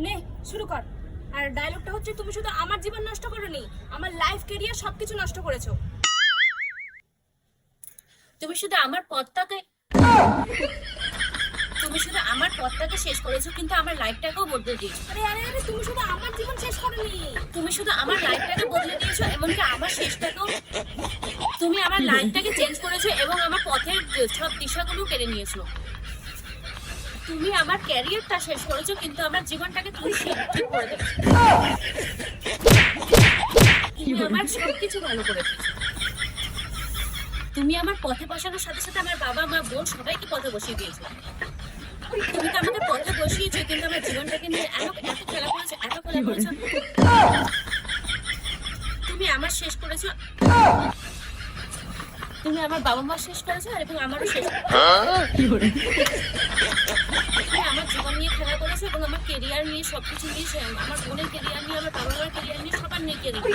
নে শুরু কর। আর ডায়লগটা হচ্ছে, তুমি শুধু আমার জীবন নষ্ট করোনি, আমার লাইফ ক্যারিয়ার সবকিছু নষ্ট করেছো। তুমি শুধু আমার পথটাকে শেষ করেছো, কিন্তু আমার লাইফটাকেও বদলে দিয়েছো। আরে আরে আরে, তুমি শুধু আমার জীবন শেষ করোনি, তুমি শুধু আমার লাইফটাকে বদলে দিয়েছো, এমনকি আমার শেষটাকেও। তুমি আমার লাইফটাকে চেঞ্জ করেছো এবং আমার পথের সব দিশাগুলো কেড়ে নিয়েছো। তুমি আমার ক্যারিয়ারটা শেষ করেছো, কিন্তু আমার জীবনটাকে তুমি ঠিক করে দিয়েছো। তুমি আমার সবকিছু ভালো করে দিয়েছো। তুমি আমার পথে বসানোর সাথে সাথে আমার বাবা মা বোন সবাইকে পথে বসিয়ে দিয়েছো। তুমি তো আমাকে পথে বসিয়েছো, কিন্তু আমার জীবনটাকে নিয়ে এত খেলা করেছো, এত খেলা করেছো। তুমি আমার শেষ করেছো, তুমি আমার বাবা মা শেষ করেছো এবং আমারও শেষ করেছো। তুমি আমার জীবন নিয়ে খেলা করেছো এবং আমার কেরিয়ার নিয়ে সবকিছু নিয়ে, আমার বোনের কেরিয়ার নিয়ে, আমার বাবা মার কেরিয়ার নিয়ে, সবার নিয়ে কেরিয়ার